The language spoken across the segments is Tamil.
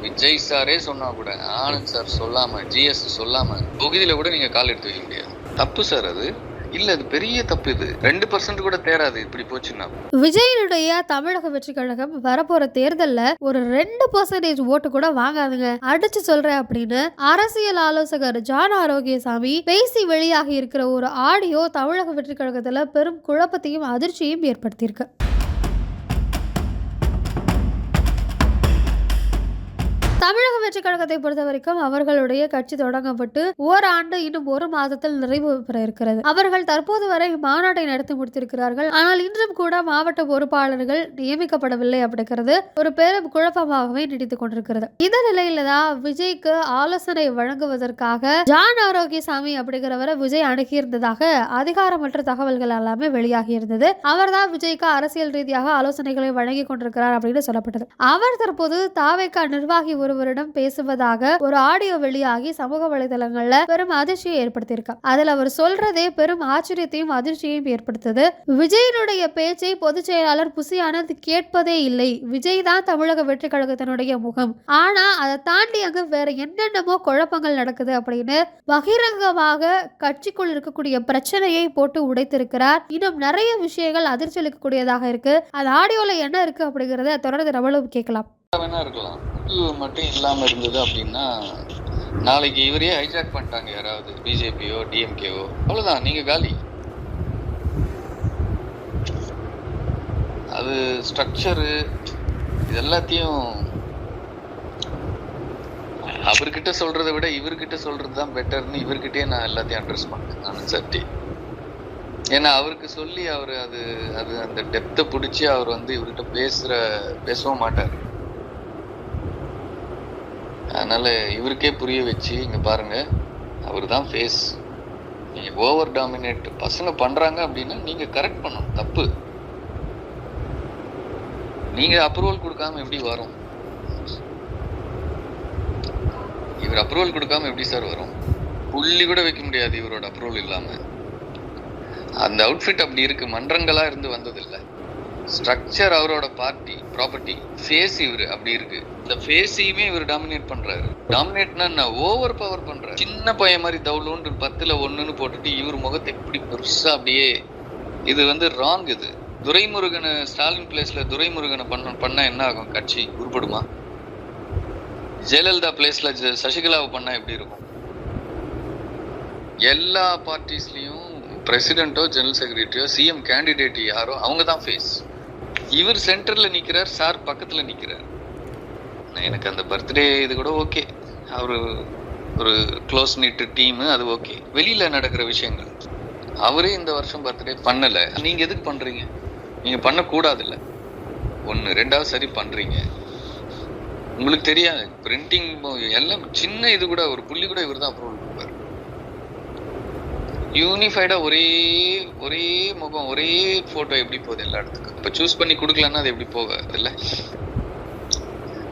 விஜய் சாரே சொன்னா கூட ஆனந்த் சார் சொல்லாம, ஜிஎஸ் சொல்லாம தொகுதியில கூட நீங்க கால் எடுத்து வைக்க முடியாது. தப்பு சார் அது. இல்ல அது பெரிய தப்பு. இது 2% கூட தேராது இப்படி போச்சுன்னா. விஜயனுடைய தமிழக வெற்றி கழகம் வரப்போற தேர்தல்ல ஒரு 2% ஓட்டு கூட வாங்காதுங்க, அடிச்சு சொல்றேன் அப்படின்னு அரசியல் ஆலோசகர் ஜான் ஆரோக்கியசாமி பேசி வெளியாகி இருக்கிற ஒரு ஆடியோ தமிழக வெற்றி கழகத்துல பெரும் குழப்பத்தையும் அதிர்ச்சியையும் ஏற்படுத்தியிருக்கு. தமிழக வெற்றி கழகத்தை பொறுத்த வரைக்கும் அவர்களுடைய கட்சி தொடங்கப்பட்டு ஓராண்டு இன்னும் 1 மாதத்தில் நிறைவு பெற இருக்கிறது. அவர்கள் தற்போது வரை மாநாட்டை நடத்தி முடித்திருக்கிறார்கள். ஆனால் இன்றும் கூட மாவட்ட பொறுப்பாளர்கள் நியமிக்கப்படவில்லை அப்படிங்கிறது ஒரு பெரும் குழப்பமாகவே நீடித்துக் கொண்டிருக்கிறது. இந்த நிலையில தான் விஜய்க்கு ஆலோசனை வழங்குவதற்காக ஜான் ஆரோக்கியசாமி அப்படிங்கிறவரை விஜய் அணுகியிருந்ததாக அதிகாரமற்ற தகவல்கள் எல்லாமே வெளியாகி இருந்தது. அவர் தான் விஜய்க்கு அரசியல் ரீதியாக ஆலோசனைகளை வழங்கி கொண்டிருக்கிறார் அப்படின்னு சொல்லப்பட்டது. அவர் தற்போது தாவேகா நிர்வாகி ஒருவரிடம் பேசுவதாக ஒரு ஆடியோ வெளியாகி சமூக வலைதளங்கள்ல பெரும் அதிர்ச்சியை ஏற்படுத்தியிருக்கார். அதில் அவர் சொல்றதே பெரும் ஆச்சரியத்தையும் அதிர்ச்சியையும் ஏற்படுத்தது. விஜயனுடைய பேச்சை பொதுச் செயலாளர் புசி ஆனந்த் கேட்பதே இல்லை. விஜய் தான் தமிழக வெற்றி கழகத்தினுடைய முகம். ஆனா அதை தாண்டி அங்கு வேற என்னென்னமோ குழப்பங்கள் நடக்குது அப்படின்னு பகிரங்கமாக கட்சிக்குள் இருக்கக்கூடிய பிரச்சனையை போட்டு உடைத்திருக்கிறார். இன்னும் நிறைய விஷயங்கள் அதிர்ச்சி அளிக்கக்கூடியதாக இருக்கு. அது ஆடியோல என்ன இருக்கு அப்படிங்கறத தொடர்ந்து நம்மளும் கேட்கலாம். இருக்கலாம் மட்டும் இல்லாம இருந்தது அப்படின்னா நாளைக்கு இவரே ஹைஜாக் பண்ணிட்டாங்க யாராவது, பிஜேபியோ டிஎம்கேவோ, அவ்வளவுதான், நீங்க காலி. அது ஸ்ட்ரக்சரு இது எல்லாத்தையும் அவர்கிட்ட சொல்றதை விட இவர்கிட்ட சொல்றதுதான் பெட்டர்னு இவர்கிட்டயே நான் எல்லாத்தையும் அட்ரஸ் பண்ணேன் நான் சட்டி. ஏன்னா அவருக்கு சொல்லி அவர் அது அது அந்த டெப்த்தை பிடிச்சி அவர் இவர்கிட்ட பேசவும் மாட்டார். அதனால இவருக்கே புரிய வச்சு இங்க பாருங்க, அவர் தான் ஃபேஸ். நீங்க ஓவர் டாமினேட் பசங்க பண்றாங்க அப்படின்னா நீங்க கரெக்ட் பண்ணணும். தப்பு. நீங்க அப்ரூவல் கொடுக்காம எப்படி வரும்? இவர் அப்ரூவல் கொடுக்காம எப்படி சார் வரும்? புள்ளி கூட வைக்க முடியாது இவரோட அப்ரூவல் இல்லாம. அந்த அவுட்ஃபிட் அப்படி இருக்கு. மன்றங்களா இருந்து வந்ததில்லை. ஸ்ட்ரக்சர் அவரோட பார்ட்டி ப்ராப்பர்ட்டி, ஃபேஸ் இவரு அப்படி இருக்கு. இந்த ஃபேஸையுமே இவர் டாமினேட் பண்றாரு. டாமினேட்னா ஓவர் பவர் பண்றாரு. சின்ன பையன் மாதிரி தவுளுன்னு 10ல் 1ன்னு போட்டுட்டு இவர் முகத்தை இப்படி பெருசா அப்படியே, இது ராங். இது துரைமுருகனை ஸ்டாலின் பிளேஸ்ல துரைமுருகனை பண்ணா என்ன ஆகும்? கட்சி உருப்படுமா? ஜெயலலிதா பிளேஸ்ல சசிகலாவை பண்ணா எப்படி இருக்கும்? எல்லா பார்ட்டிஸ்லயும் பிரசிடென்ட்டோ ஜெனரல் செக்ரட்டரியோ சிஎம் கேண்டிடேட் யாரோ அவங்க தான் ஃபேஸ். இவர் சென்டர்ல நிக்கிறார், சார் பக்கத்துல நிக்கிறார். எனக்கு அந்த பர்த்டே இது கூட ஓகே, அவரு ஒரு க்ளோஸ் நீட் டீம், அது ஓகே. வெளியில நடக்கிற விஷயங்கள் அவரே இந்த வருஷம் பர்த்டே பண்ணல. நீங்க எதுக்கு பண்றீங்க? நீங்க பண்ணக்கூடாது இல்ல. 1 2வது சரி பண்றீங்க. உங்களுக்கு தெரியாது பிரிண்டிங் எல்லாம் சின்ன இது கூட ஒரு புள்ளி கூட இவர் தான் அப்ரூவல் கொடுப்பாரு. யூனிஃபைடா ஒரே முகம் ஒரே போட்டோ எப்படி போகுது எல்லா இடத்துக்கும்? இப்ப சூஸ் பண்ணி கொடுக்கலன்னா அது எப்படி போகாது இல்ல?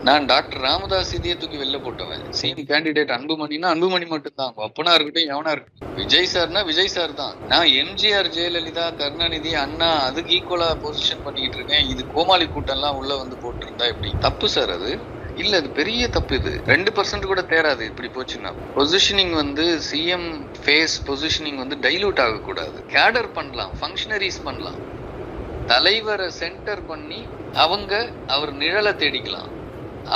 நான் டாக்டர் ராமதாஸ் இதையே தூக்கி வெளில போட்டவன். சிஎம் கேண்டிடேட் அன்புமணினா அன்புமணி மட்டும்தான். அப்பனா இருக்கட்டும் எவனா இருக்கட்டும். விஜய் சார்னா விஜய் சார் தான். நான் எம்ஜிஆர் ஜெயலலிதா கருணாநிதி அண்ணா அதுக்கு ஈக்குவலா பொசிஷன் பண்ணிக்கிட்டு இருக்கேன். இது கோமாளி கூட்டம் எல்லாம் உள்ள போட்டிருந்தா எப்படி? தப்பு சார் அது. இல்ல அது பெரிய தப்பு. இது 2% கூட தேராது இப்படி போச்சுன்னா. Positioning CM face positioning dilute ஆகக்கூடாது. கேடர் பண்ணலாம், ஃபங்க்ஷனரிஸ் பண்ணலாம். தலைவரை சென்டர் பண்ணி அவர் நிழலை தேடிக்கலாம்.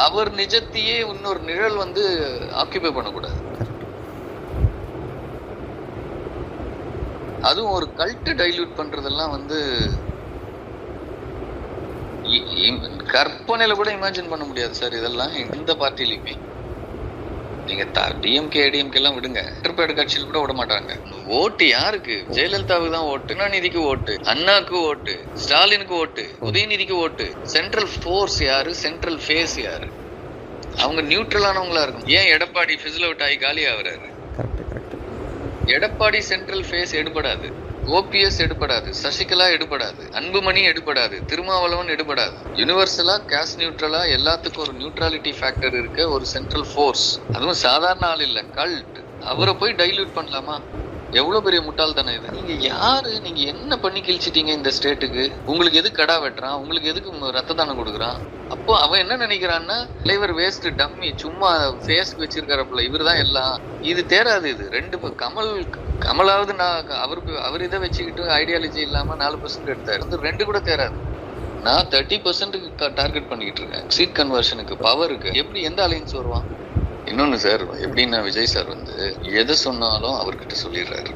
அவர் நிஜத்தையே இன்னொரு நிழல் ஆக்கியூபை பண்ணக்கூடாது. அதுவும் ஒரு கல்ட்டு டைல்யூட் பண்றதெல்லாம் கற்பனையில கூட இமேஜின் பண்ண முடியாது சார். இதெல்லாம் எந்த பார்ட்டிலையுமே நீங்க டிஎம்கே ஏடிஎம்கே எல்லாம் விடுங்க, எடப்பாடி கட்சியில் கூட விட மாட்டாங்க. ஓட்டு யாருக்கு? ஜெயலலிதாவுக்கு தான் ஓட்டு, கருணாநிதிக்கு ஓட்டு, அண்ணாக்கு ஓட்டு, ஸ்டாலினுக்கு ஓட்டு, உதயநிதிக்கு ஓட்டு. சென்ட்ரல் ஃபோர்ஸ் யாரு? சென்ட்ரல் ஃபேஸ் யாரு? அவங்க நியூட்ரலானவங்களா இருக்கும். ஏன் எடப்பாடி ஃபிசில் அவுட் ஆகி காலி ஆகுறாரு? எடப்பாடி சென்ட்ரல் ஃபேஸ் எடுபடாது. ஓபிஎஸ் எடுபடாது, சசிகலா எடுபடாது, அன்புமணி எடுபடாது, திருமாவளவன் எடுபடாது. யூனிவர்சலா கேஸ் நியூட்ரலா எல்லாத்துக்கும் ஒரு நியூட்ரலிட்டி ஃபேக்டர் இருக்க ஒரு சென்ட்ரல் ஃபோர்ஸ். அதுவும் சாதாரண ஆள் இல்ல, கல்ட். அவரை போய் டைல்யூட் பண்ணலாமா? எவ்வளவு பெரிய முட்டாள்தானே இது. நீங்க யாரு, நீங்க என்ன பண்ணி கிழிச்சிட்டீங்க இந்த ஸ்டேட்டுக்கு? உங்களுக்கு எதுக்கு கடா வெட்டுறான், உங்களுக்கு எதுக்கு ரத்த தானம் கொடுக்குறான்? அப்போ அவன் என்ன நினைக்கிறான்னா, தலைவர் வேஸ்ட் டம்மி, சும்மா ஃபேஸ்க்கு வச்சிருக்காருல, இவர் தான் எல்லாம். இது தேராது. இது ரெண்டு கமலாவது நான் அவர் இதை வச்சுக்கிட்டு ஐடியாலஜி இல்லாம 4% எடுத்தாரு. 2 கூட தேராது. நான் 30%க்கு டார்கெட் பண்ணிக்கிட்டு இருக்கேன். சீட் கன்வர்ஷனுக்கு, பவருக்கு. எப்படி எந்த அலைன்ஸ் வருவான்? இன்னொன்னு சார், எப்படின்னா விஜய் சார் வந்து எதை சொன்னாலும் அவர்கிட்ட சொல்லிடுறாரு.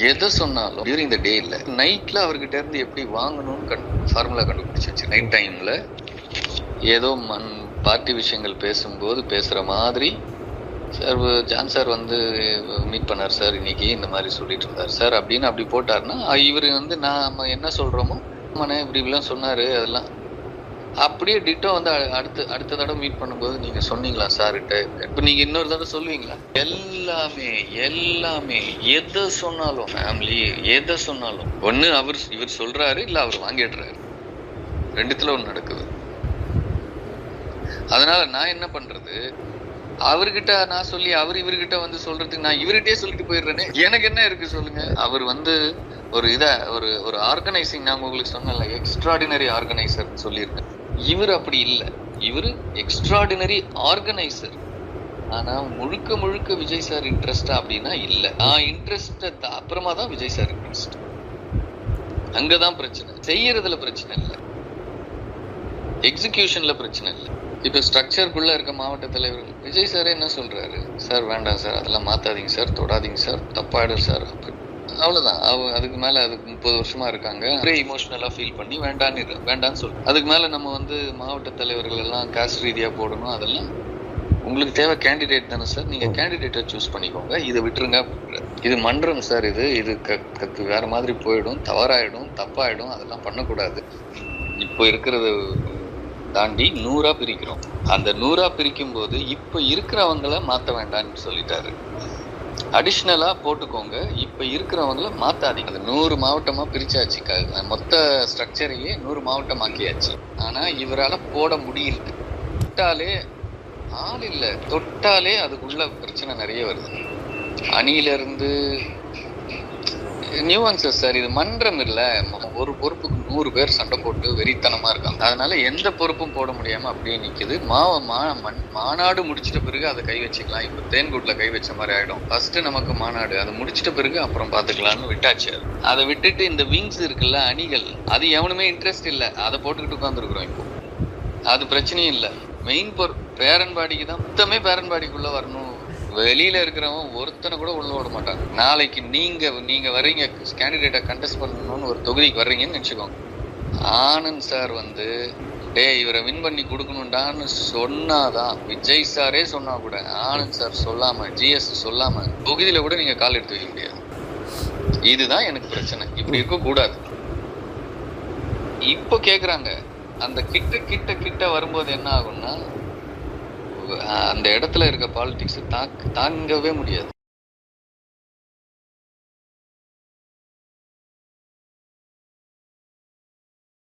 எதை சொன்னாலும் டியூரிங் த டே இல்ல, நைட்ல அவர்கிட்ட இருந்து எப்படி வாங்கணும்னு ஃபார்முலா கண்டுபிடிச்சு வச்சு, நைட் டைம்ல ஏதோ பார்ட்டி விஷயங்கள் பேசும்போது பேசுற மாதிரி, சார் ஜான் சார் வந்து மீட் பண்ணார் சார் இன்னைக்கு, இந்த மாதிரி சொல்லிட்டு இருந்தார் சார் அப்படின்னு அப்படி போட்டாருன்னா, இவர் வந்து நாம என்ன சொல்றோமோ இப்படி இப்படிலாம் சொன்னாரு, அதெல்லாம் அப்படியே டிட்டோ வந்து அடுத்த தடவை மீட் பண்ணும்போது நீங்க சொன்னீங்களா சார்கிட்ட? இப்ப நீங்க இன்னொரு தடவை சொல்லுவீங்களா? எல்லாமே எதை சொன்னாலும், ஃபேமிலி எதை சொன்னாலும் ஒண்ணு இவர் சொல்றாரு, இல்ல அவர் வாங்கிடுறாரு. 2த்துல ஒண்ணு நடக்குது. அதனால நான் என்ன பண்றது, அவர்கிட்ட நான் சொல்லி அவர் இவர்கிட்ட வந்து சொல்றதுக்கு நான் இவர்கிட்டயே சொல்லிட்டு போயிடுறேனே. எனக்கு என்ன இருக்கு சொல்லுங்க? அவர் வந்து ஒரு ஆர்கனைசிங், நான் உங்களுக்கு சொன்னல, எக்ஸ்ட்ராடினரி ஆர்கனைசர் சொல்லியிருக்கேன். இவர் அப்படி இல்லை. இவர் எக்ஸ்ட்ராடினரி ஆர்கனைசர். ஆனா முழுக்க விஜய் சார் இன்ட்ரெஸ்டா அப்படின்னா இல்ல. இன்ட்ரெஸ்ட் அப்புறமா தான் விஜய் சார் இன்ட்ரெஸ்ட். அங்கதான் பிரச்சனை. செய்யறதுல பிரச்சனை இல்லை, எக்ஸிகியூஷன்ல பிரச்சனை இல்லை. இப்ப ஸ்ட்ரக்சருக்குள்ள இருக்க மாவட்ட தலைவர்கள் விஜய் சாரே என்ன சொல்றாரு, சார் வேண்டாம் சார், அதெல்லாம் மாத்தாதீங்க சார், தொடாதீங்க சார், தப்பாயிடும் சார். அவ்வளவுதான். அதுக்கு மேல அதுக்கு 30 வருஷமா இருக்காங்க. ஒரே இமோஷனலா ஃபீல் பண்ணி வேண்டான்னு சொல்லு. அதுக்கு மேல நம்ம வந்து மாவட்ட தலைவர்கள் எல்லாம் காஸ்ட் ரீதியா போடணும். அதெல்லாம் உங்களுக்கு தேவை கேண்டிடேட் தானே சார், நீங்க கேண்டிடேட்டை சூஸ் பண்ணிக்கோங்க, இதை விட்டுருங்க. இது மன்றம் சார், இது வேற மாதிரி போயிடும், தவறாயிடும், தப்பாயிடும், அதெல்லாம் பண்ணக்கூடாது. இப்போ இருக்கிறது தாண்டி 100ஆ பிரிக்கிறோம். அந்த 100ஆ பிரிக்கும் போது இப்ப இருக்கிறவங்களை மாத்த வேண்டாம்னு சொல்லிட்டாரு. அடிஷ்னலா போட்டுக்கோங்க, இப்ப இருக்கிறவங்கள மாத்தாதீங்க. அது 100 மாவட்டமா பிரிச்சாச்சு, மொத்த ஸ்ட்ரக்சரையே 100 மாவட்டம் ஆக்கியாச்சு. ஆனா இவரால போட முடியல. தொட்டாலே ஆள் இல்ல, தொட்டாலே அதுக்குள்ள பிரச்சனை நிறைய வருது. அணியில இருந்து நியூவன்சஸ் சார். இது மன்றம் இல்ல, ஒரு பொறுப்புக்கு 100 பேர் சண்டை போட்டு வெறித்தனமா இருக்காங்க. அதனால எந்த பொறுப்பும் போட முடியாம அப்படியே நிக்குது. மாநாடு முடிச்சிட்ட பிறகு அதை கை வச்சுக்கலாம். இப்ப தேன்கூட்ல கை வச்ச மாதிரி ஆயிடும். ஃபர்ஸ்ட் நமக்கு மாநாடு, அதை முடிச்சிட்ட பிறகு அப்புறம் பாத்துக்கலாம்னு விட்டாச்சு. அதை விட்டுட்டு இந்த விங்ஸ் இருக்குல்ல, அணிகள், அது எவனுமே இன்ட்ரெஸ்ட் இல்ல, அதை போட்டுக்கிட்டு உட்காந்துருக்குறோம். இப்போ அது பிரச்சனையும் இல்ல. மெயின் பேரன்பாடிக்கு தான் மொத்தமே பேரன்பாடிக்குள்ள வரணும். வெளியில இருக்கிறவன் ஒருத்தனை கூட உள்ள விட மாட்டாங்க. நாளைக்கு நீங்க வர்றீங்க, கேண்டிடேட்டை கண்டெஸ்ட் பண்ணணும்னு ஒரு தொகுதிக்கு வர்றீங்கன்னு நினைச்சுக்கோங்க. ஆனந்த் சார் வந்து இவரை வின் பண்ணி கொடுக்கணும்டான்னு சொன்னாதான், விஜய் சாரே சொன்னா கூட, ஆனந்த் சார் சொல்லாம, ஜிஎஸ் சொல்லாம தொகுதியில கூட நீங்க கால் எடுத்து வைக்க முடியாது. இதுதான் எனக்கு பிரச்சனை. இப்படி இருக்க கூடாது. இப்போ கேக்குறாங்க, அந்த கிட்ட வரும்போது என்ன ஆகும்னா, அந்த இடத்துல இருக்க பாலிடிக்ஸ் தாங்கவே முடியாது.